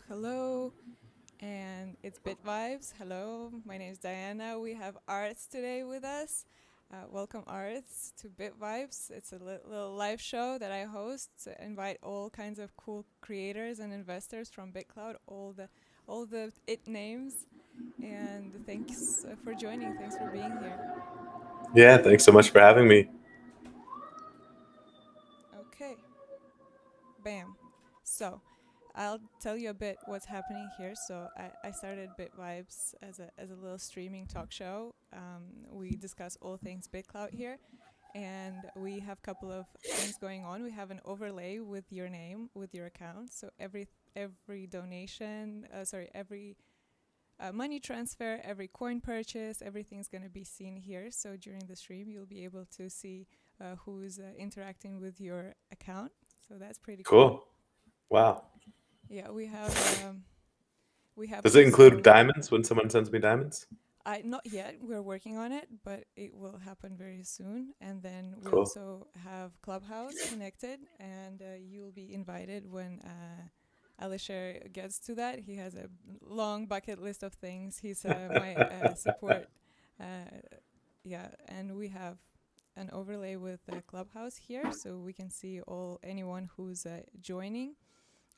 hello, and it's Bit Vibes. Hello, my name is Diana. We have Arts today with us. Welcome, Arts, to Bit Vibes. It's a little live show that I host to invite all kinds of cool creators and investors from BitClout, all the it names. And thanks for joining. Thanks for being here. Yeah, thanks so much for having me. Okay, bam. So, I'll tell you a bit what's happening here. So I started Bit Vibes as a little streaming talk show. We discuss all things BitClout here, and we have a couple of things going on. We have an overlay with your name, with your account. So every donation, every money transfer, every coin purchase, everything's going to be seen here. So during the stream, you'll be able to see who's interacting with your account. So that's pretty cool. Cool. Wow. Yeah, we have Does it include also diamonds when someone sends me diamonds? I not yet. We're working on it, but it will happen very soon. And then we Cool. also have Clubhouse connected, and you'll be invited when Alisher gets to that. He has a long bucket list of things. He's my support. Uh, yeah, and we have an overlay with Clubhouse here, so we can see anyone who's joining,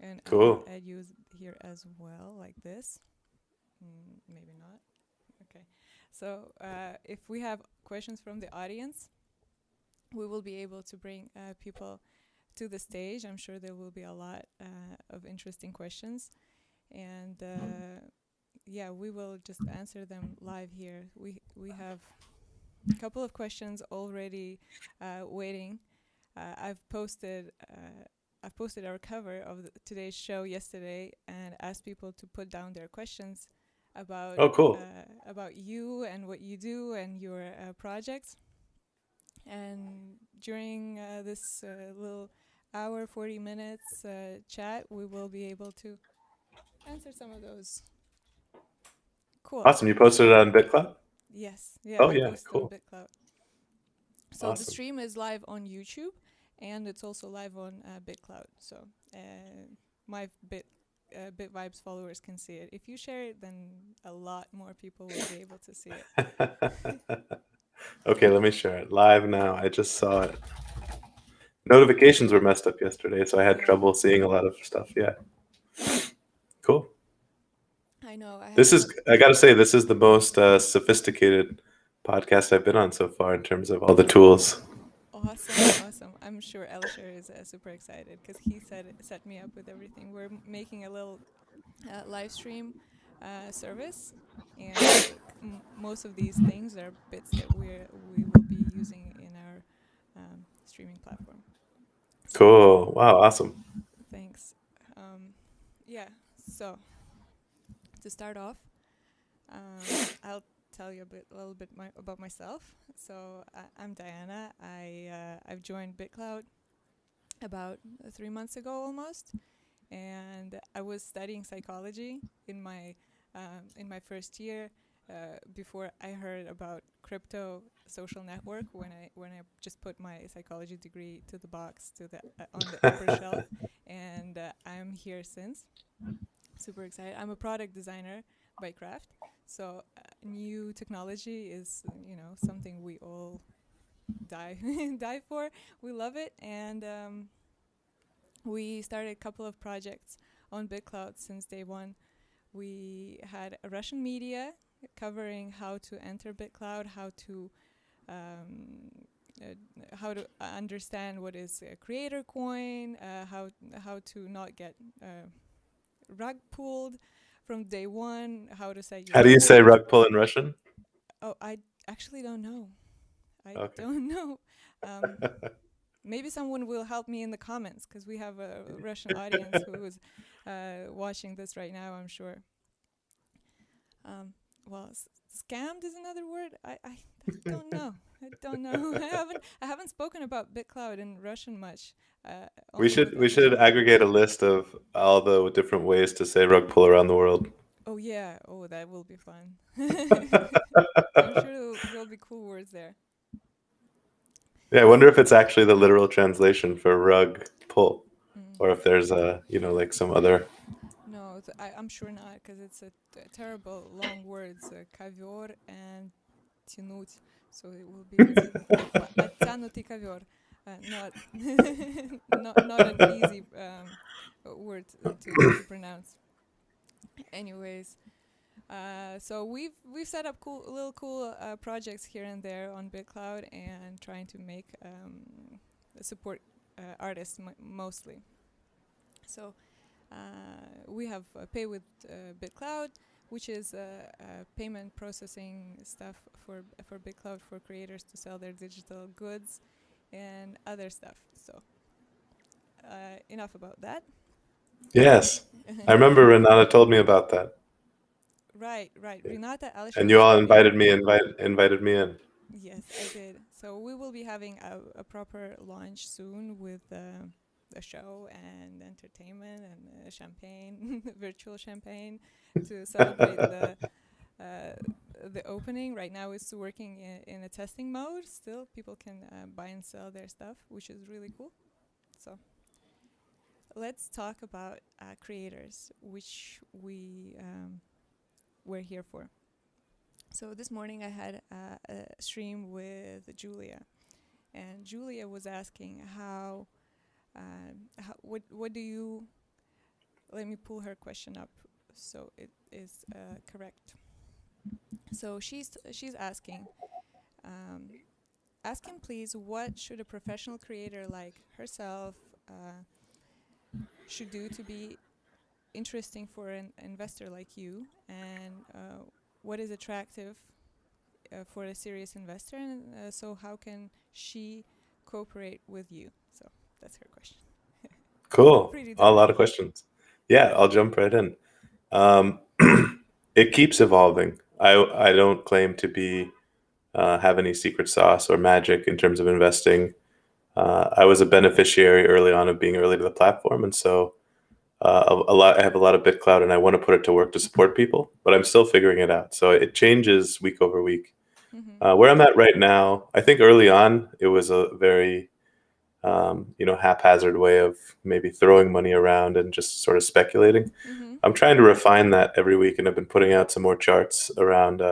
and I will Cool. add you here as well, like this. Maybe not. Okay. So if we have questions from the audience, we will be able to bring people to the stage. I'm sure there will be a lot of interesting questions. And yeah, we will just answer them live here. We have a couple of questions already waiting. Uh, I've posted uh, I've posted our cover of today's show yesterday and asked people to put down their questions about Oh, cool. about you and what you do and your projects. And during this little hour, 40 minutes chat, we will be able to answer some of those. Cool. Awesome. You posted it on BitClout? Yes. Yeah, Oh, I yeah. posted on Cool. BitClout. So the Awesome. stream is live on YouTube, and it's also live on BitClout. So my Bit Vibes followers can see it. If you share it, then a lot more people will be able to see it. Okay, let me share it live now. I just saw it. Notifications were messed up yesterday, so I had Yeah, trouble seeing a lot of stuff. Yeah. Cool. I know. I have This a is, couple. I gotta say, this is the most sophisticated podcast I've been on so far in terms of all the tools. Awesome, awesome. I'm sure Elisher is super excited because he set me up with everything. We're making a little live stream service, and most of these things are bits that we will be using in our streaming platform. So Cool. Wow. Awesome. thanks. Yeah. So to start off, I'll tell you a little bit about myself. So I'm Diana. I've joined BitClout about 3 months ago almost, and I was studying psychology in my first year. Before I heard about crypto social network, when I just put my psychology degree to the box to the on the upper shelf, and I'm here since. Super excited. I'm a product designer by craft, so new technology is something we all die die for. We love it, and we started a couple of projects on BitClout since day one. We had a Russian media covering how to enter BitClout, um, how to understand what is a creator coin, how to not get rug pulled from day one, how to set your How do you say goals. rug pull in Russian? Oh, I actually don't know. I Okay. don't know. Um, Maybe someone will help me in the comments because we have a Russian audience who is watching this right now, I'm sure. Um, well, scammed is another word. I don't know. I don't know. I haven't spoken about BitCloud in Russian much. We Only should with we should Alisher. aggregate a list of all the different ways to say rug pull around the world. Oh yeah. Oh, that will be fun. I'm sure there'll be cool words there. Yeah, I wonder if it's actually the literal translation for rug pull, Mm. or if there's like some other. No, No, I'm sure not, because it's a terrible long words, ковер and тянуть. So it will be оттянутый ковер. Not, not an easy word to pronounce. Anyways, so we've set up cool projects here and there on BitClout and trying to make support artists mostly. So we have Pay with BitClout, which is payment processing stuff for BitClout for creators to sell their digital goods and other stuff. So enough about that. Yes. I remember Renata told me about that. Right. Renata And you Alishevich all told me. invited me in. Yes, I did. So we will be having a proper launch soon with a show and entertainment and champagne, virtual champagne, to celebrate the opening. Right now, it's working in a testing mode. Still, people can buy and sell their stuff, which is really cool. So let's talk about creators, which we're here for. So this morning I had a stream with Julia, and Julia was asking what do you? Let me pull her question up so it is correct. So she's asking, asking please, what should a professional creator like herself should do to be interesting for an investor like you, and what is attractive for a serious investor, and so how can she cooperate with you? So that's her question. Cool. Pretty A lot direct. of questions. Yeah, I'll jump right in. Um, it keeps evolving. I don't claim to be have any secret sauce or magic in terms of investing. I was a beneficiary early on of being early to the platform, and so I have a lot of BitClout, and I want to put it to work to support people, but I'm still figuring it out. So it changes week over week. Mm-hmm. Where I'm at right now, I think early on it was a very haphazard way of maybe throwing money around and just sort of speculating. Mm-hmm. I'm trying to refine that every week, and I've been putting out some more charts around,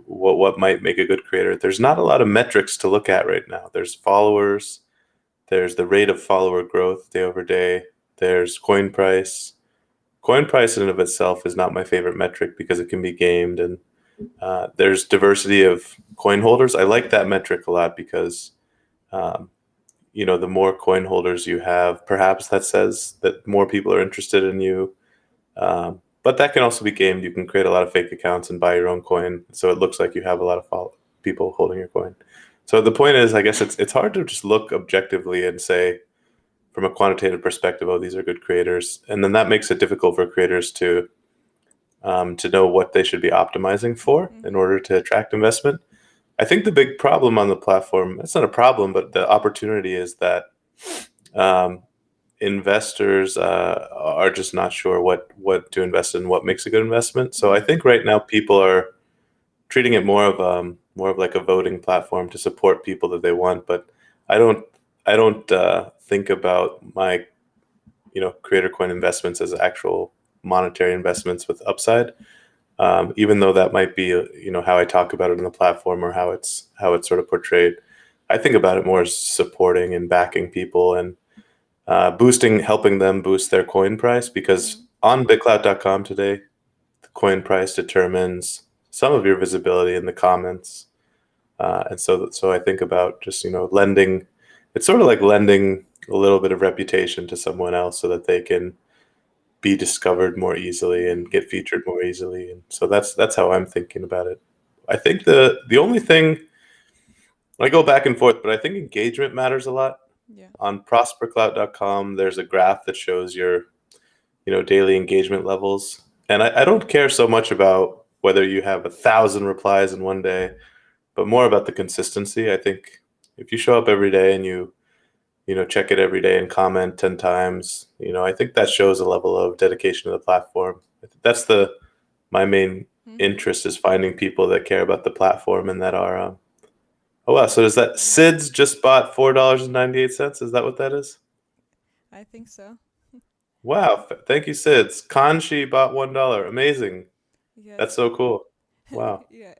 what might make a good creator. There's not a lot of metrics to look at right now. There's followers, there's the rate of follower growth day over day, there's coin price. Coin price in and of itself is not my favorite metric because it can be gamed, and there's diversity of coin holders. I like that metric a lot because um, the more coin holders you have, perhaps that says that more people are interested in you. But that can also be gamed. You can create a lot of fake accounts and buy your own coin, so it looks like you have a lot of people holding your coin. So the point is, I guess it's hard to just look objectively and say, from a quantitative perspective, oh, these are good creators, and then that makes it difficult for creators to know what they should be optimizing for in Mm-hmm. order to attract investment. I think the big problem on the platform, it's not a problem, but the opportunity is that um, investors are just not sure what to invest in, what makes a good investment. So I Mm-hmm. think right now people are treating it more of like a voting platform to support people that they want. But I don't I don't think about my creator coin investments as actual monetary investments with upside. Even though that might be how I talk about it on the platform or how it's sort of portrayed. I think about it more as supporting and backing people and helping them boost their coin price, because Mm-hmm. on bitclout.com today, the coin price determines some of your visibility in the comments, and so I think about just lending. It's sort of like lending a little bit of reputation to someone else so that they can be discovered more easily Mm-hmm. and get featured more easily. And so that's how I'm thinking about it. I think the only thing, I go back and forth, but I think engagement matters a lot. Yeah. On prospercloud.com, there's a graph that shows your daily engagement levels, and I don't care so much about whether you have 1,000 replies in one day, but more about the consistency. I think if you show up every day and you check it every day and comment 10 times, I think that shows a level of dedication to the platform. That's my main Mm-hmm. interest, is finding people that care about the platform and that are oh wow, so does that Yeah. Sid's just bought $4.98? Is that what that is? I think so. Wow. Thank you, Sids. Kanshi bought $1. Amazing. That's Yes. so cool. Wow. Yeah,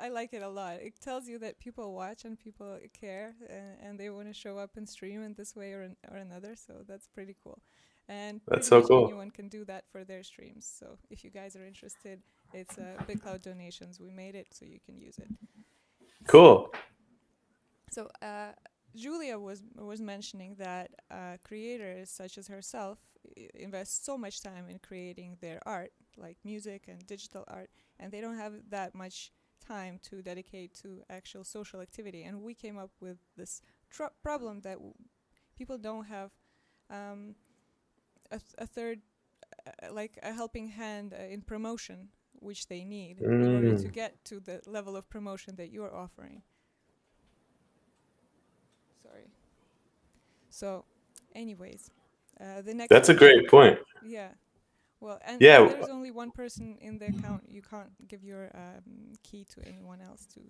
I like it a lot. It tells you that people watch and people care, and they want to show up and stream in this way or another. So that's pretty cool. And That's pretty so much cool. anyone can do that for their streams. So if you guys are interested, it's BitClout donations. We made it so you can use it. So Cool. so Julia was mentioning that creators such as herself invest so much time in creating their art, like music and digital art, and they don't have that much time to dedicate to actual social activity. And we came up with this problem that people don't have um, a third, like a helping hand in promotion, which they need in order to Mm. get to the level of promotion that you're offering. Sorry. So, anyways, the next That's a great question. point. Yeah. Well, and Yeah. there's only one person in the account. You can't give your key to anyone else to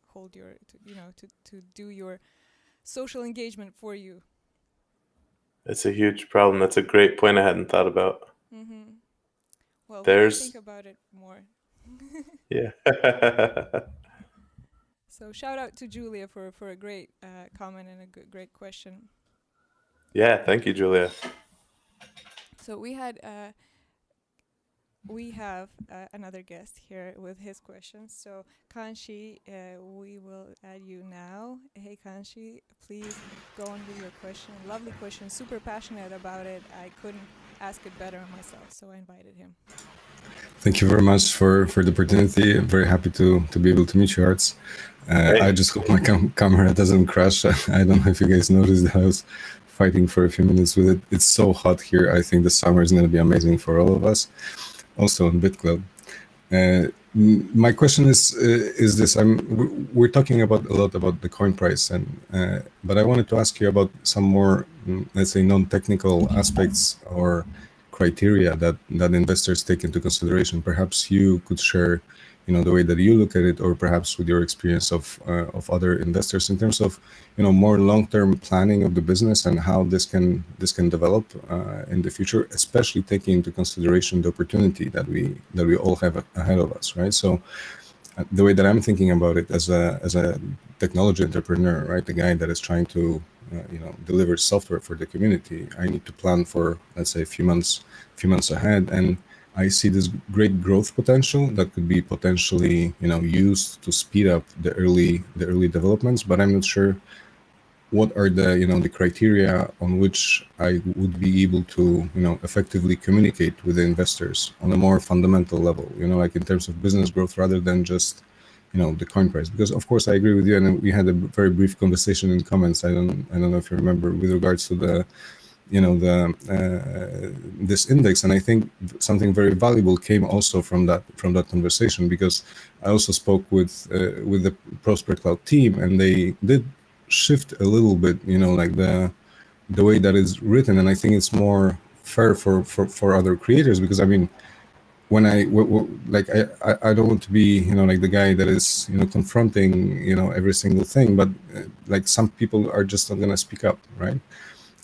hold your, to do your social engagement for you. It's a huge problem. That's a great point I hadn't thought about. Mm-hmm. Well, we can think There's, about it more. yeah. So shout out to Julia for a great comment and a great question. Yeah. Thank you, Julia. So we have another guest here with his questions. So Kanshi, we will add you now. Hey Kanshi, please go on with your question. Lovely question, super passionate about it. I couldn't ask it better myself, so I invited him. Thank you very much for the opportunity. I'm very happy to be able to meet you, Arts. I just hope my camera doesn't crash. I don't know if you guys noticed that I was fighting for a few minutes with it. It's so hot here. I think the summer is going to be amazing for all of us. Also on BitClout. My question is this: we're talking about a lot about the coin price, and but I wanted to ask you about some more, let's say, non-technical aspects or criteria that investors take into consideration. Perhaps you could share, the way that you look at it, or perhaps with your experience of other investors in terms of, more long-term planning of the business and how this can develop in the future, especially taking into consideration the opportunity that we all have ahead of us, right? So the way that I'm thinking about it as a technology entrepreneur, right, the guy that is trying to deliver software for the community, I need to plan for, let's say, a few months ahead, and I see this great growth potential that could be potentially, used to speed up the early developments. But I'm not sure what are the criteria on which I would be able to, effectively communicate with the investors on a more fundamental level, like in terms of business growth rather than just, the coin price. Because of course I agree with you, and we had a very brief conversation in comments. I don't know if you remember, with regards to the this index, and I think something very valuable came also from that conversation, because I also spoke with the Prosper Cloud team, and they did shift a little bit, like the way that is written, and I think it's more fair for other creators, because I mean, when like I don't want to be, like the guy that is, confronting, every single thing, but like some people are just not gonna speak up, right?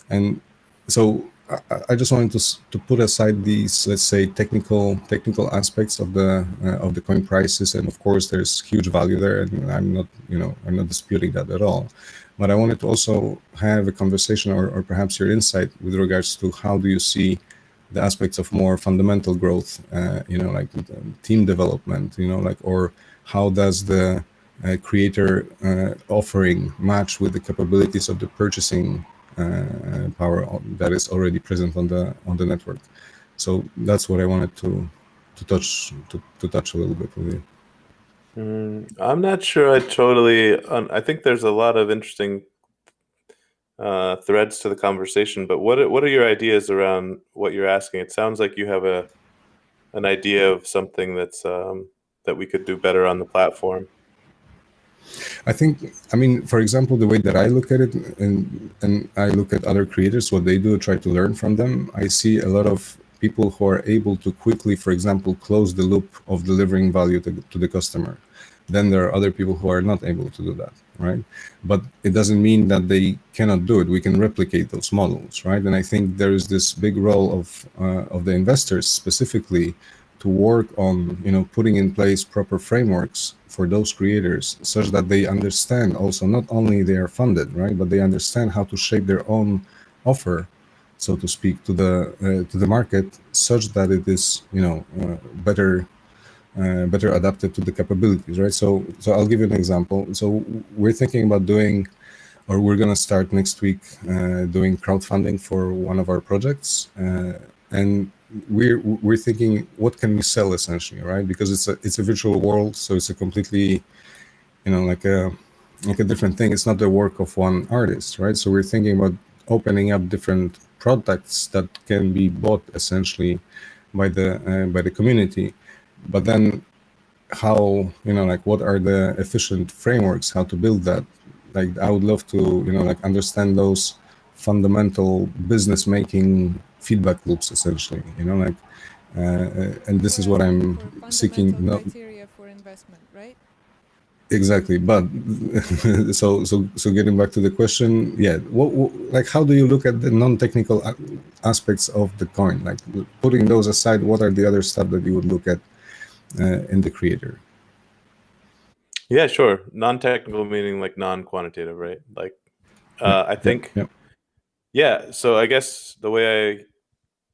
And so I just wanted to put aside these, let's say, technical aspects of the coin prices, and of course there's huge value there, and I'm not disputing that at all. But I wanted to also have a conversation, or perhaps your insight with regards to how do you see the aspects of more fundamental growth, like team development, like, or how does the creator offering match with the capabilities of the purchasing power that is already present on the network. So that's what I wanted to touch a little bit with you. I'm not sure I totally. I think there's a lot of interesting threads to the conversation. But what are your ideas around what you're asking? It sounds like you have an idea of something that's that we could do better on the platform. I mean, for example, the way that I look at it, and I look at other creators, what they do, try to learn from them. I see a lot of people who are able to quickly, for example, close the loop of delivering value to the customer. then there are other people who are not able to do that, right? But it doesn't mean that they cannot do it. We can replicate those models, right? And I think there is this big role of the investors specifically to work on, putting in place proper frameworks for those creators, such that they understand also not only they are funded, right, but they understand how to shape their own offer, so to speak, to the market, such that it is better adapted to the capabilities, right? So I'll give you an example. So we're thinking about we're going to start next week doing crowdfunding for one of our projects, and we're thinking, what can we sell essentially, right? Because it's a virtual world, so it's a completely like a different thing. It's not the work of one artist, right? So we're thinking about opening up different products that can be bought essentially by the community. But then how, like, what are the efficient frameworks, how to build that? Like, I would love to, like, understand those fundamental business making feedback loops essentially, like, and this is what I'm for seeking. fundamental criteria for investment, right? Exactly, but so getting back to the question, yeah, like, how do you look at the non-technical aspects of the coin? Like, putting those aside, what are the other stuff that you would look at in the creator? Yeah, sure. Non-technical meaning like non-quantitative, right? Like, I think, yeah. So I guess the way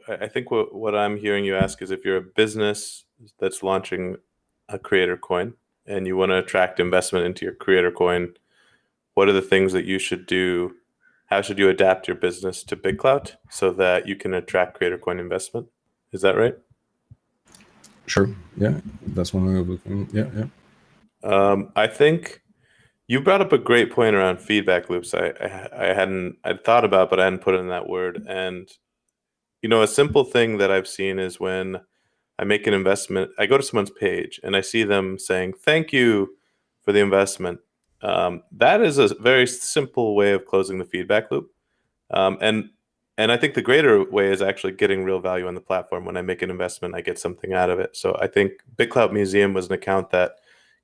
I think what I'm hearing you ask is, if you're a business that's launching a creator coin and you want to attract investment into your creator coin, what are the things that you should do? How should you adapt your business to BitClout so that you can attract creator coin investment? Is that right? Sure. Yeah, that's one way of looking. Yeah. I think you brought up a great point around feedback loops. I'd thought about, but I hadn't put in that word. And a simple thing that I've seen is when I make an investment, I go to someone's page and I see them saying, "Thank you for the investment." That is a very simple way of closing the feedback loop. And I think the greater way is actually getting real value on the platform. When I make an investment, I get something out of it. So I think BitClout Museum was an account that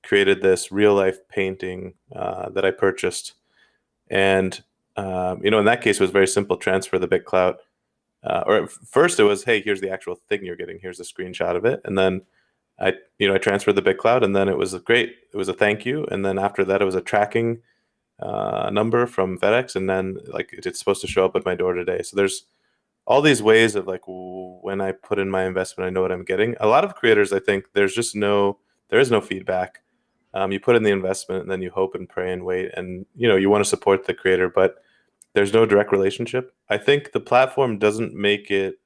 created this real life painting that I purchased. And in that case, it was very simple: transfer the BitClout. Or at first it was, hey, here's the actual thing you're getting. Here's a screenshot of it. And then I transferred the BitClout, and then it was great. It was a thank you. And then after that, it was a tracking number from FedEx. And then like it's supposed to show up at my door today. So there's all these ways of like, when I put in my investment, I know what I'm getting. A lot of creators, I think there is no feedback. You put in the investment and then you hope and pray and wait, and you want to support the creator, but there's no direct relationship. I think the platform doesn't make it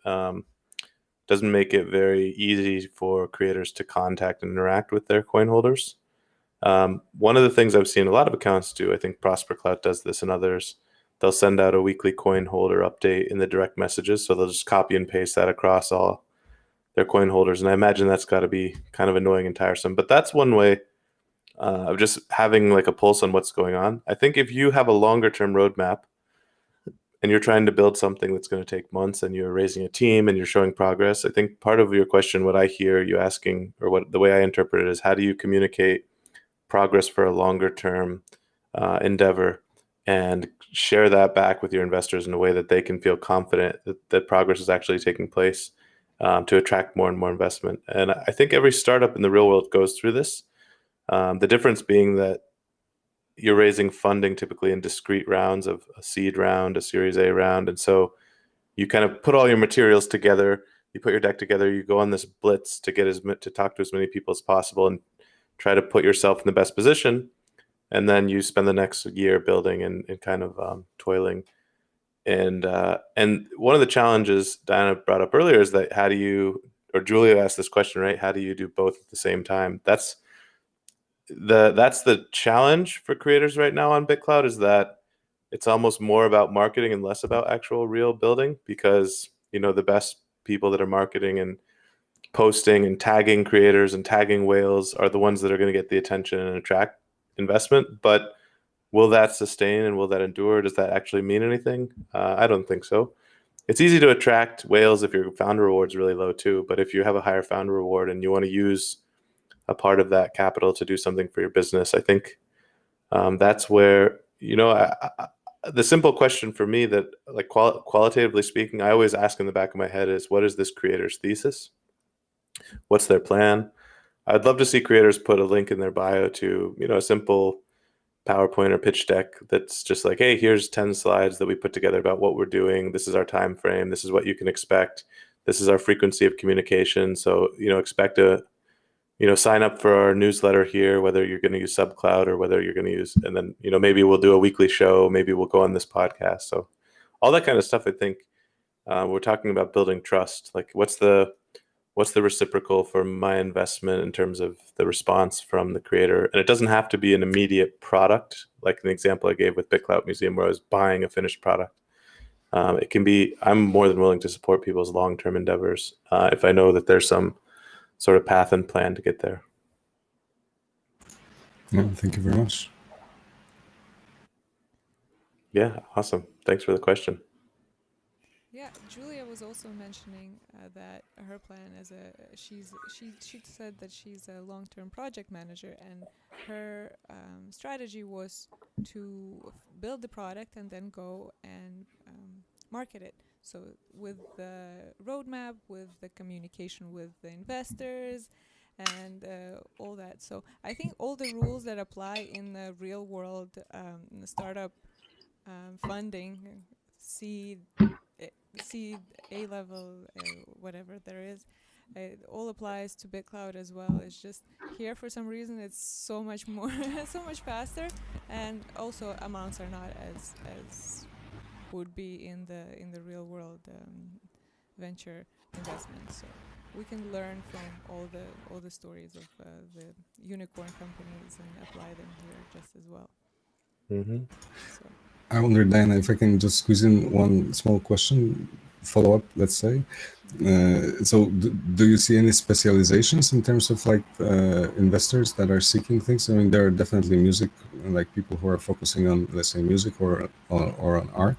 very easy for creators to contact and interact with their coin holders. One of the things I've seen a lot of accounts do, I think ProsperClout does this and others, they'll send out a weekly coin holder update in the direct messages. So they'll just copy and paste that across all their coin holders. And I imagine that's got to be kind of annoying and tiresome. But that's one way of just having like a pulse on what's going on. I think if you have a longer term roadmap and you're trying to build something that's going to take months, and you're raising a team and you're showing progress, I think part of your question, what I hear you asking, or what the way I interpret it is, how do you communicate progress for a longer term endeavor and share that back with your investors in a way that they can feel confident that progress is actually taking place, to attract more and more investment. And I think every startup in the real world goes through this. The difference being that you're raising funding typically in discrete rounds of a seed round, a Series A round. And so you kind of put all your materials together, you put your deck together, you go on this blitz to talk to as many people as possible and try to put yourself in the best position. And then you spend the next year building and kind of toiling. And one of the challenges Diana brought up earlier is that Julia asked this question, right? How do you do both at the same time? That's the challenge for creators right now on BitClout, is that it's almost more about marketing and less about actual real building, because the best people that are marketing and posting and tagging creators and tagging whales are the ones that are going to get the attention and attract investment. But will that sustain and will that endure? Does that actually mean anything? I don't think so. It's easy to attract whales if your founder reward's really low too, but if you have a higher founder reward and you want to use a part of that capital to do something for your business. I think that's where, the simple question for me that, like, qualitatively speaking, I always ask in the back of my head is, what is this creator's thesis? What's their plan? I'd love to see creators put a link in their bio to, a simple PowerPoint or pitch deck that's just like, hey, here's 10 slides that we put together about what we're doing. This is our time frame. This is what you can expect. This is our frequency of communication. So, expect a, sign up for our newsletter here, whether you're going to use SubCloud or whether you're going to use, and then, maybe we'll do a weekly show. Maybe we'll go on this podcast. So all that kind of stuff, I think we're talking about building trust. Like, what's the reciprocal for my investment in terms of the response from the creator? And it doesn't have to be an immediate product, like an example I gave with BitClout Museum, where I was buying a finished product. It can be, I'm more than willing to support people's long-term endeavors if I know that there's some sort of path and plan to get there. Yeah, thank you very much. Yeah, awesome. Thanks for the question. Yeah, Julia was also mentioning that her plan she said that she's a long-term project manager, and her strategy was to build the product and then go and market it. So with the roadmap, with the communication with the investors, and all that. So I think all the rules that apply in the real world, in the startup funding, seed, A-level, whatever there is, it all applies to BitClout as well. It's just here for some reason it's so much more, so much faster, and also amounts are not as would be in the real world venture investment. So we can learn from all the stories of the unicorn companies and apply them here just as well. Mm-hmm. So. I wonder, Diana, if I can just squeeze in one small question, follow up, let's say. So do you see any specializations in terms of like investors that are seeking things? I mean, there are definitely music, like people who are focusing on, let's say, music or on art.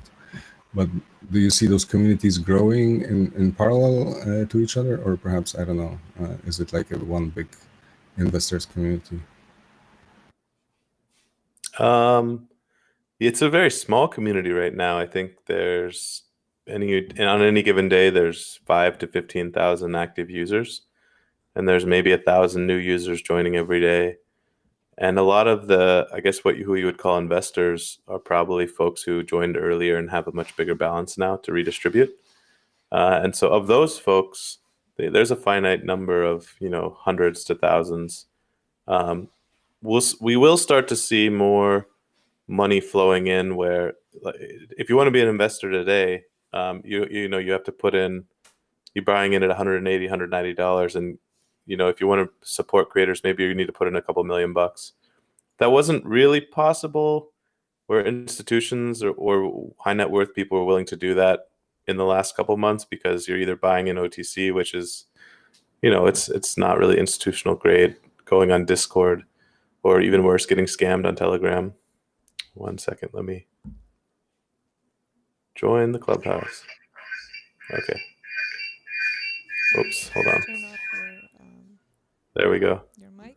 But do you see those communities growing in parallel to each other? Or perhaps, I don't know, is it like a one big investors community? It's a very small community right now. I think there's on any given day, there's 5,000 to 15,000 active users, and there's maybe 1,000 new users joining every day. And a lot of the, I guess, who you would call investors are probably folks who joined earlier and have a much bigger balance now to redistribute. And so of those folks, there's a finite number of, hundreds to thousands. We will start to see more money flowing in where, if you want to be an investor today, you have to put in, you're buying in at $180, $190, and if you want to support creators, maybe you need to put in a couple $1,000,000. That wasn't really possible where institutions or high net worth people were willing to do that in the last couple months, because you're either buying in OTC, which is, it's not really institutional grade, going on Discord, or even worse, getting scammed on Telegram. 1 second, let me join the clubhouse. Okay. Oops, hold on. Turn off your there we go. Your mic.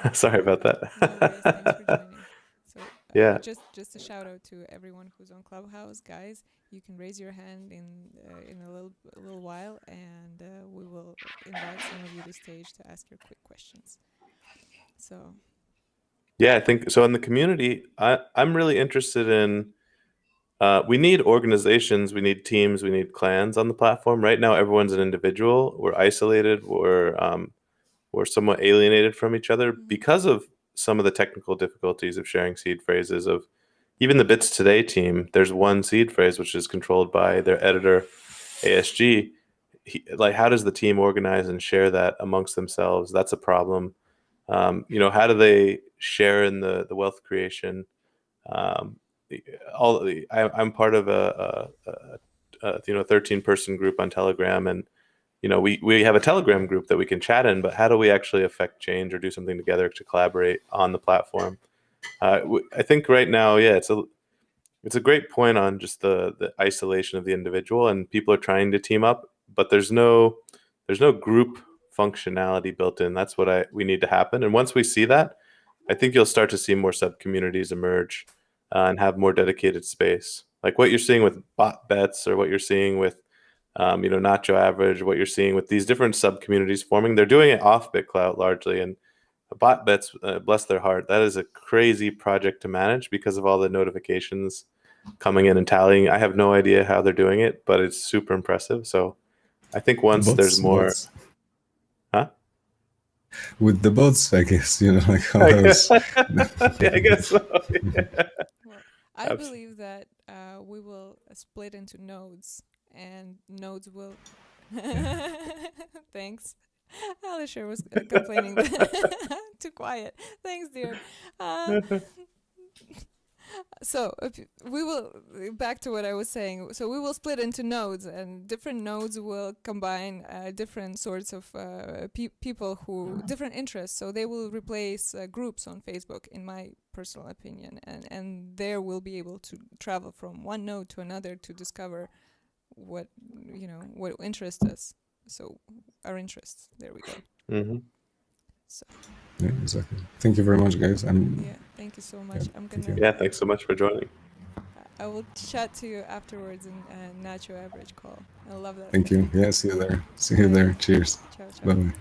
And sorry about that. No worries, thanks for joining. So yeah, just a shout out to everyone who's on Clubhouse, guys. You can raise your hand in a little while, and we will invite some of you to stage to ask your quick questions. So. Yeah, I think so. In the community, I'm really interested in. We need organizations, we need teams, we need clans on the platform. Right now, everyone's an individual. We're isolated. We're somewhat alienated from each other because of some of the technical difficulties of sharing seed phrases. Of even the Bits Today team, there's one seed phrase which is controlled by their editor, ASG. How does the team organize and share that amongst themselves? That's a problem. How do they share in the wealth creation? I'm part of a 13-person group on Telegram, and we have a Telegram group that we can chat in, but how do we actually affect change or do something together to collaborate on the platform? I think right now, it's a great point on just the isolation of the individual, and people are trying to team up, but there's no group functionality built in. That's what we need to happen. And once we see that, I think you'll start to see more sub communities emerge and have more dedicated space. Like what you're seeing with bot bets, or what you're seeing with Nacho Average, what you're seeing with these different sub communities forming. They're doing it off BitClout largely, and bot bets, bless their heart, that is a crazy project to manage because of all the notifications coming in and tallying. I have no idea how they're doing it, but it's super impressive. So I think once there's more, huh? With the bots, I guess, like how else. Yeah, I guess so. Yeah. Well, I believe that we will split into nodes, and nodes will. Thanks. Alisher was complaining too quiet. Thanks, dear. So we will, back to what I was saying. So we will split into nodes, and different nodes will combine different sorts of people who different interests. So they will replace groups on Facebook, in my personal opinion, and there we'll be able to travel from one node to another to discover what interests us. So our interests. There we go. Mm-hmm. So. Yeah, exactly. Thank you very much, guys. Yeah, thank you so much. I'm gonna. Yeah, thanks so much for joining. I will chat to you afterwards in Nacho Average call. I love that. Thank you. Yeah, see you there. See you there. Cheers. Ciao, ciao. Bye-bye.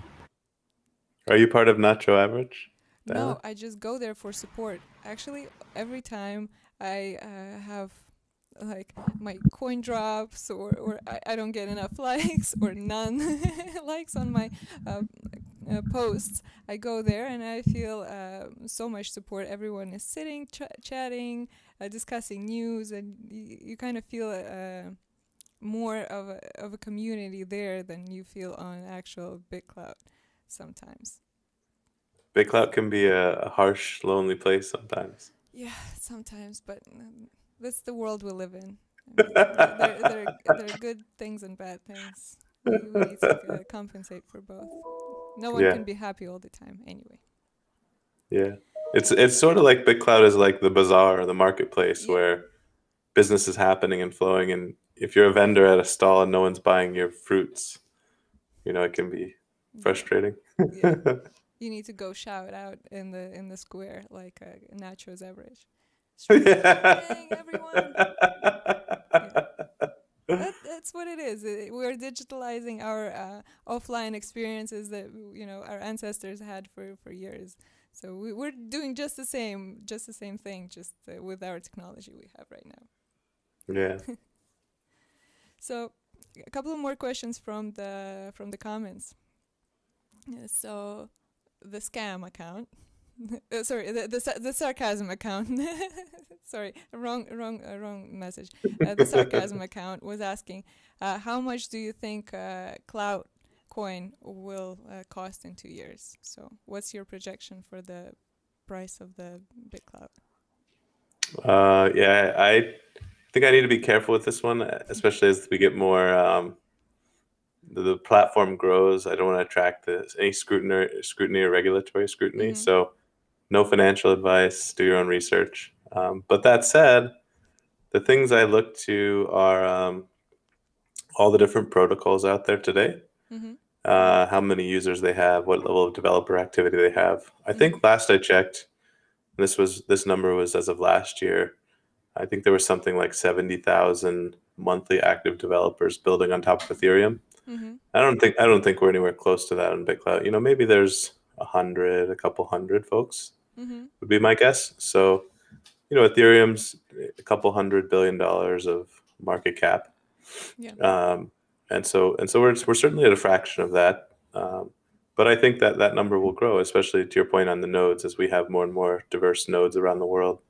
Are you part of Nacho Average, Diana? No, I just go there for support. Actually, every time I have like my coin drops, or I don't get enough likes or none likes on my posts, I go there and I feel so much support. Everyone is sitting, chatting, discussing news, and you kind of feel more of a community there than you feel on actual BitClout sometimes. BitClout can be a harsh, lonely place sometimes. Yeah, sometimes, but that's the world we live in. I mean, there are good things and bad things. We need to compensate for both. No one can be happy all the time, anyway. Yeah, it's sort of like BitClout is like the bazaar or the marketplace where business is happening and flowing. And if you're a vendor at a stall and no one's buying your fruits, it can be frustrating. Yeah. You need to go shout out in the square like Nacho's Average. Dang, everyone. Yeah. That's what it is. We're digitalizing our offline experiences that our ancestors had for years. So we're doing just the same thing, just with our technology we have right now. Yeah. So a couple of more questions from the comments. So the scam account. Sorry, the sarcasm account. Sorry, wrong message. The sarcasm account was asking, how much do you think Clout coin will cost in 2 years? So, what's your projection for the price of the BitClout? Yeah, I think I need to be careful with this one, especially as we get more. The platform grows. I don't want to attract any scrutiny or regulatory scrutiny. Mm-hmm. So, no financial advice. Do your own research. But that said, the things I look to are all the different protocols out there today. Mm-hmm. How many users they have, what level of developer activity they have. I think last I checked, this number was as of last year, I think there was something like 70,000 monthly active developers building on top of Ethereum. Mm-hmm. I don't think we're anywhere close to that on BitClout. Maybe there's a couple hundred folks would be my guess. So, Ethereum's a couple $100 billion of market cap. Yeah. And so we're certainly at a fraction of that. But I think that number will grow, especially to your point on the nodes, as we have more and more diverse nodes around the world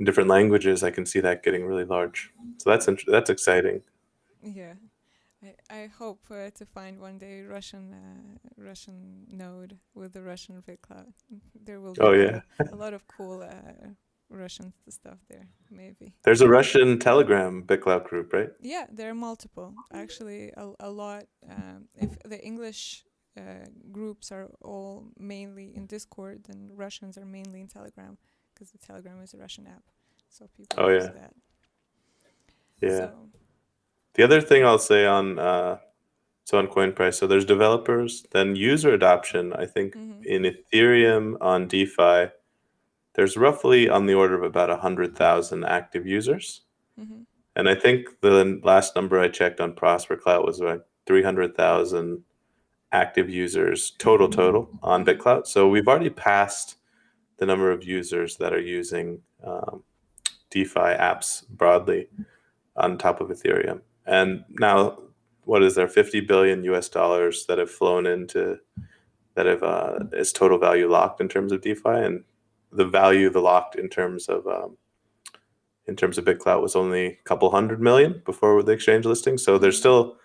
in different languages. I can see that getting really large. So that's exciting. Yeah. I hope to find one day Russian node with the Russian BitClout. There will be a lot of cool Russian stuff there, maybe. There's a Russian Telegram BitClout group, right? Yeah, there are multiple. Actually, a lot. If the English groups are all mainly in Discord, then Russians are mainly in Telegram, because the Telegram is a Russian app. So people use that. Yeah. So, the other thing I'll say on So on coin price, so there's developers, then user adoption. I think in Ethereum on DeFi, there's roughly on the order of about 100,000 active users. And I think the last number I checked on BitClout was about 300,000 active users total on BitClout. So we've already passed the number of users that are using DeFi apps broadly on top of Ethereum. And now, what is there, 50 billion US dollars that have flown into, that have is total value locked in terms of DeFi, and the value the locked in terms of BitClout was only a couple hundred million before the exchange listing. So there's still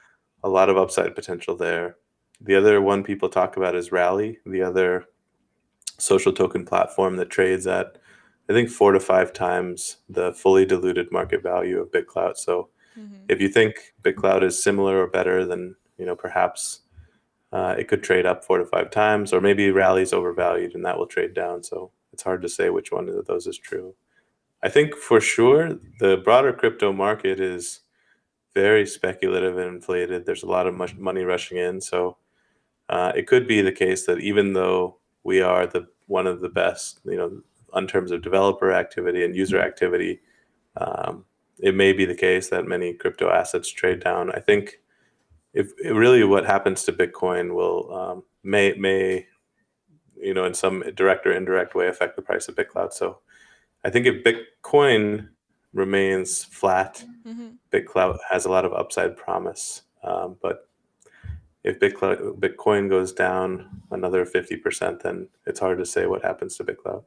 a lot of upside potential there. The other one people talk about is Rally, the other social token platform that trades at, I think, 4 to 5 times the fully diluted market value of BitClout. So if you think BitClout is similar or better, then perhaps it could trade up 4 to 5 times, or maybe Rally's overvalued and that will trade down. So it's hard to say which one of those is true. I think for sure the broader crypto market is very speculative and inflated. There's a lot of money rushing in. So it could be the case that even though we are one of the best, in terms of developer activity and user activity, it may be the case that many crypto assets trade down. I think really what happens to Bitcoin will may in some direct or indirect way affect the price of BitClout. So I think if Bitcoin remains flat, BitClout has a lot of upside promise. But if Bitcoin goes down another 50%, then it's hard to say what happens to BitClout.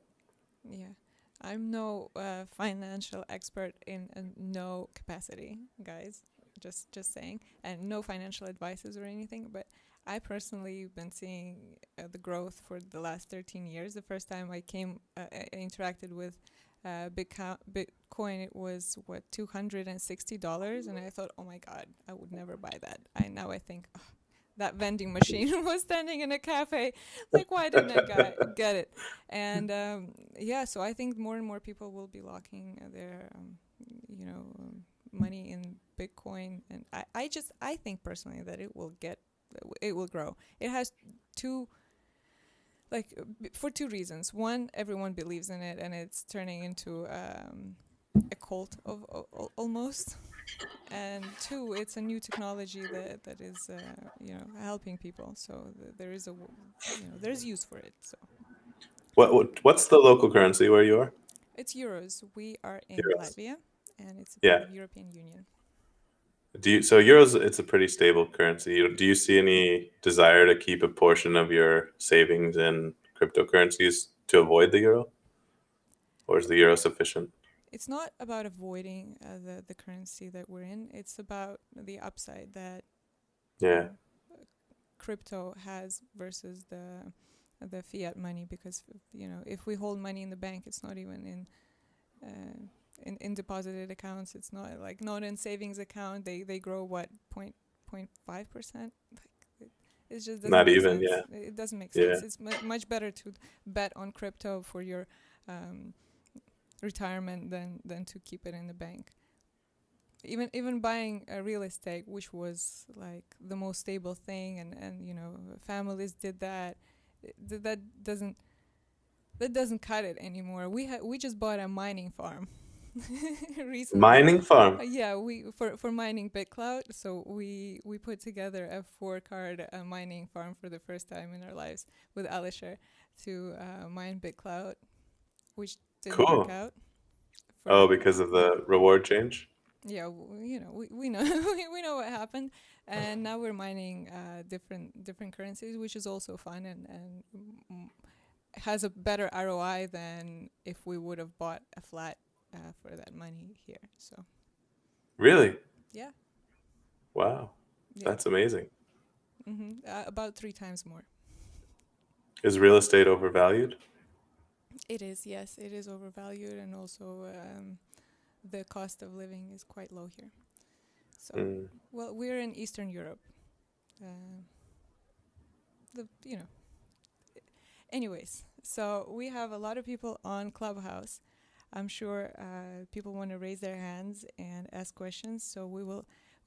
Yeah, I'm no financial expert in no capacity, guys. Just saying, and no financial advices or anything. But I personally been seeing the growth for the last 13 years. The first time I interacted with Bitcoin, it was $260, and I thought, oh my God, I would never buy that. Now I think, oh, that vending machine was standing in a cafe. Like, why didn't I get it? And so I think more and more people will be locking their, money in Bitcoin. And I think personally that it will grow. It has for two reasons. One, everyone believes in it, and it's turning into a cult of almost. And two, it's a new technology that is helping people. So there is there's use for it. So what's the local currency where you are? it's euros. We are in Latvia, and it's a part of European Union. So euros, it's a pretty stable currency. Do you see any desire to keep a portion of your savings in cryptocurrencies to avoid the euro, or is the euro sufficient? It's not about avoiding the currency that we're in. It's about the upside that crypto has versus the fiat money. Because if we hold money in the bank, it's not even in deposited accounts. It's not in savings account. They grow 0.5%. It just doesn't not make even sense. Yeah, it doesn't make sense. It's much better to bet on crypto for your retirement than to keep it in the bank. Even buying a real estate, which was like the most stable thing, and families did that. That doesn't cut it anymore. We just bought a mining farm recently. Mining farm. We for mining BitClout. So we put together a 4-card mining farm for the first time in our lives with Alisher to mine BitClout, which didn't work out. Because of the reward change? Yeah, we know we know what happened, and now we're mining different currencies, which is also fun and has a better ROI than if we would have bought a flat for that money here. So. Really? Yeah. Wow, that's amazing. About 3 times more. Is real estate overvalued? It is, yes. It is overvalued, and also the cost of living is quite low here. So, well, we're in Eastern Europe. Anyways, so we have a lot of people on Clubhouse. I'm sure people want to raise their hands and ask questions. So we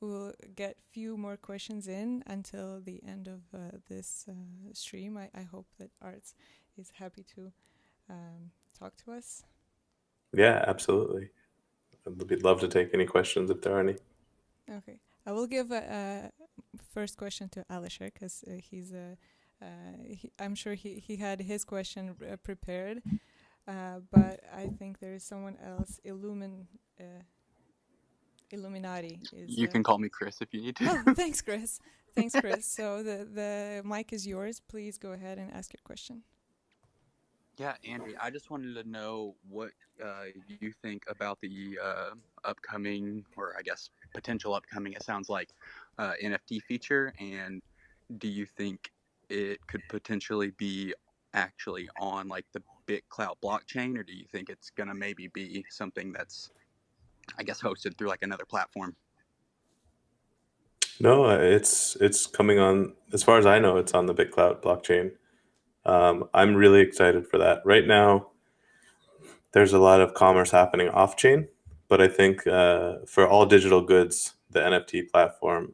we'll get few more questions in until the end of this stream. I hope that Arts is happy to talk to us. Yeah, absolutely. We'd love to take any questions if there are any. Okay, I will give a first question to Alisher because I'm sure he had his question prepared, but I think there is someone else. Illuminati is. You can call me Chris if you need to. Oh, thanks, Chris. Thanks, Chris. So the mic is yours. Please go ahead and ask your question. Yeah, Andy, I just wanted to know what you think about the upcoming, or I guess potential upcoming, it sounds like, NFT feature, and do you think it could potentially be actually on like the BitClout blockchain, or do you think it's going to maybe be something that's, I guess, hosted through like another platform? No, it's coming on. As far as I know, it's on the BitClout blockchain. I'm really excited for that. Right now, there's a lot of commerce happening off chain, but I think for all digital goods, the NFT platform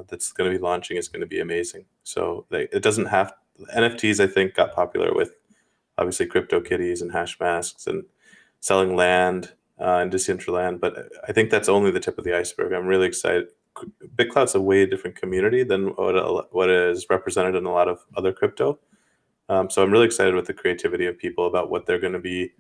that's going to be launching is going to be amazing. So it doesn't have NFTs. I think got popular with obviously CryptoKitties and hash masks and selling land and Decentraland, but I think that's only the tip of the iceberg. I'm really excited. BitClout's a way different community than what is represented in a lot of other crypto. So I'm really excited with the creativity of people about what they're going to be,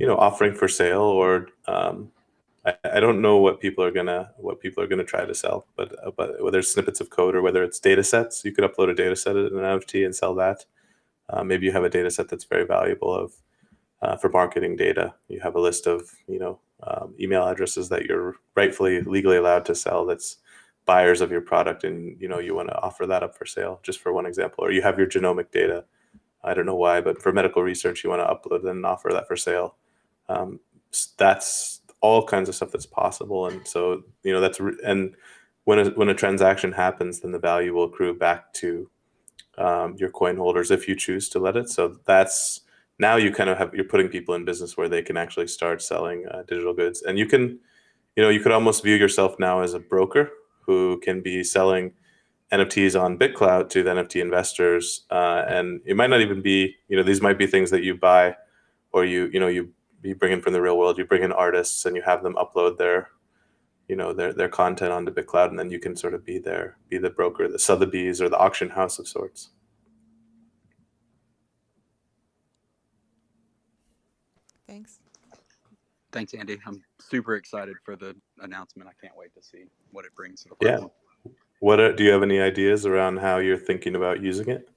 offering for sale, or I don't know what people are gonna try to sell, but whether it's snippets of code or whether it's data sets, you could upload a data set in an NFT and sell that. Maybe you have a data set that's very valuable for marketing data. You have a list of email addresses that you're rightfully legally allowed to sell. That's buyers of your product, and you want to offer that up for sale. Just for one example, or you have your genomic data. I don't know why, but for medical research, you want to upload and offer that for sale. That's all kinds of stuff that's possible, and so and when a transaction happens, then the value will accrue back to your coin holders if you choose to let it. So that's now you're putting people in business where they can actually start selling digital goods, and you could almost view yourself now as a broker who can be selling NFTs on BitClout to the NFT investors, and it might not even be, these might be things that you buy, or you bring in from the real world. You bring in artists and you have them upload their content onto BitClout, and then you can sort of be the broker, the Sotheby's or the auction house of sorts. Thanks. Thanks, Andy. I'm super excited for the announcement. I can't wait to see what it brings to the platform. Yeah. Do you have any ideas around how you're thinking about using it?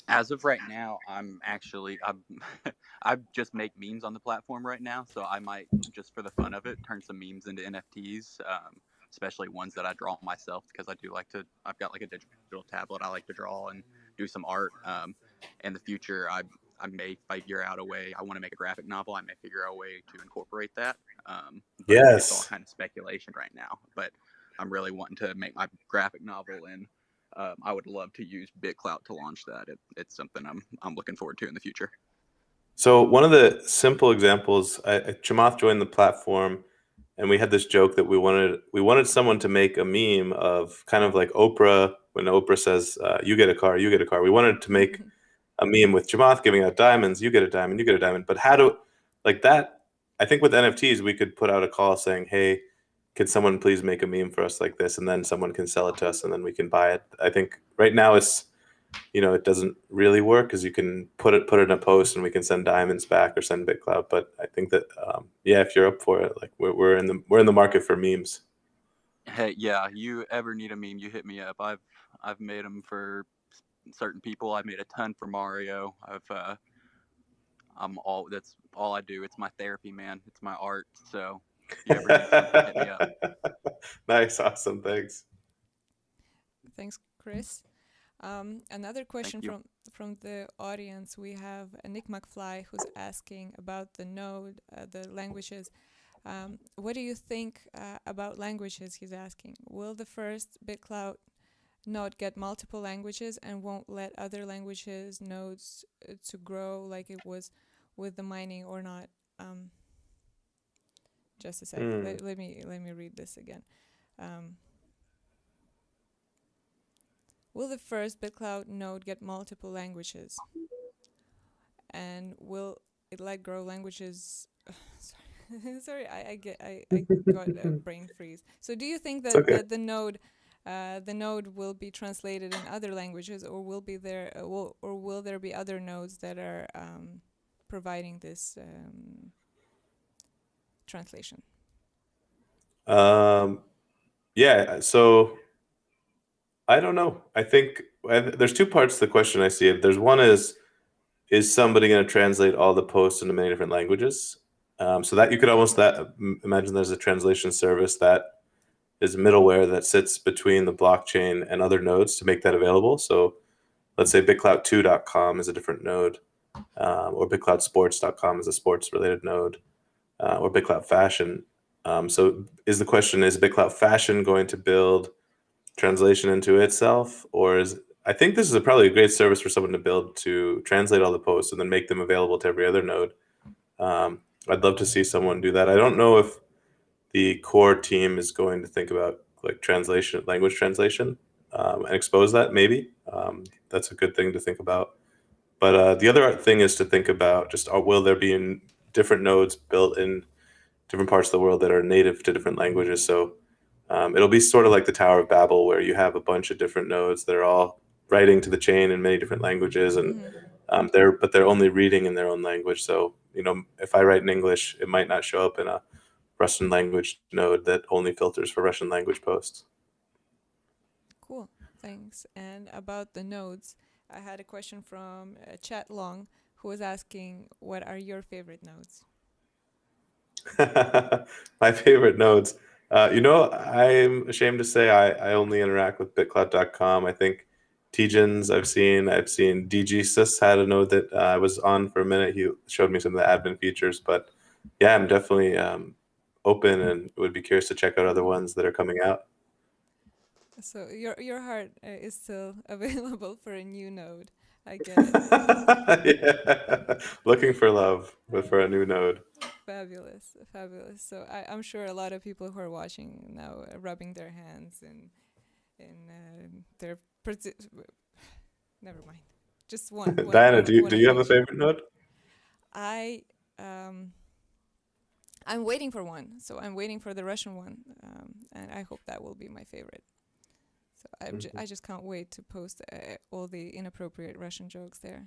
As of right now, I just make memes on the platform right now, so I might, just for the fun of it, turn some memes into NFTs, especially ones that I draw myself, because I've got like a digital tablet. I like to draw and do some art. In the future, I may figure out a way. I want to make a graphic novel. I may figure out a way to incorporate that. Yes. It's all kind of speculation right now, but I'm really wanting to make my graphic novel, and I would love to use BitClout to launch that. It's something I'm looking forward to in the future. So one of the simple examples, Chamath joined the platform, and we had this joke that we wanted someone to make a meme of kind of like Oprah, when Oprah says, "You get a car, you get a car." We wanted to make a meme with Chamath giving out diamonds. You get a diamond, you get a diamond. But how do like that? I think with NFTs, we could put out a call saying, "Hey, could someone please make a meme for us like this?" And then someone can sell it to us, and then we can buy it. I think right now it doesn't really work because you can put it in a post and we can send diamonds back or send BitClout. But I think that if you're up for it, like we're in the market for memes. Hey, yeah, you ever need a meme, you hit me up. I've made them for certain people. I've made a ton for Mario. That's all I do. It's my therapy, man. It's my art. So if you ever need something, hit me up. Nice, awesome, thanks. Thanks, Chris. Another question from the audience. We have Nick McFly who's asking about the node, the languages. What do you think about languages? He's asking. Will the first BitClout node get multiple languages and won't let other languages nodes to grow like it was with the mining, or not? Just a second. Let me read this again. Will the first BitClout node get multiple languages? And will it like grow languages? Sorry, I got a brain freeze. So do you think that, okay. that the node will be translated in other languages, or will there be other nodes that are providing this translation? Yeah, so I don't know. I think there's two parts to the question I see. There's one is somebody going to translate all the posts into many different languages? So that you could almost imagine there's a translation service that is middleware that sits between the blockchain and other nodes to make that available. So let's say BitClout2.com is a different node, or BitCloutSports.com is a sports-related node, or BitClout Fashion. So the question, is BitClout Fashion going to build translation into itself, or I think this is probably a great service for someone to build to translate all the posts and then make them available to every other node. I'd love to see someone do that. I don't know if the core team is going to think about like language translation, and expose that. Maybe that's a good thing to think about. But the other thing is to think about just will there be different nodes built in different parts of the world that are native to different languages. So it'll be sort of like the Tower of Babel, where you have a bunch of different nodes that are all writing to the chain in many different languages, and they're only reading in their own language. So if I write in English, it might not show up in a Russian language node that only filters for Russian language posts. Cool, thanks. And about the nodes, I had a question from Chat Long, who was asking, what are your favorite nodes? My favorite nodes. I'm ashamed to say I only interact with BitClout.com. I think Tijin's I've seen DGSys had a node that I was on for a minute. He showed me some of the admin features, but yeah, I'm definitely open and would be curious to check out other ones that are coming out. So your heart is still available for a new node. I get it. Yeah. Looking for love, but for a new node. Fabulous. So I'm sure a lot of people who are watching now are rubbing their hands and their never mind. Just one. Diana, do you have a favorite node? I'm waiting for one. So I'm waiting for the Russian one, and I hope that will be my favorite. So I just can't wait to post all the inappropriate Russian jokes there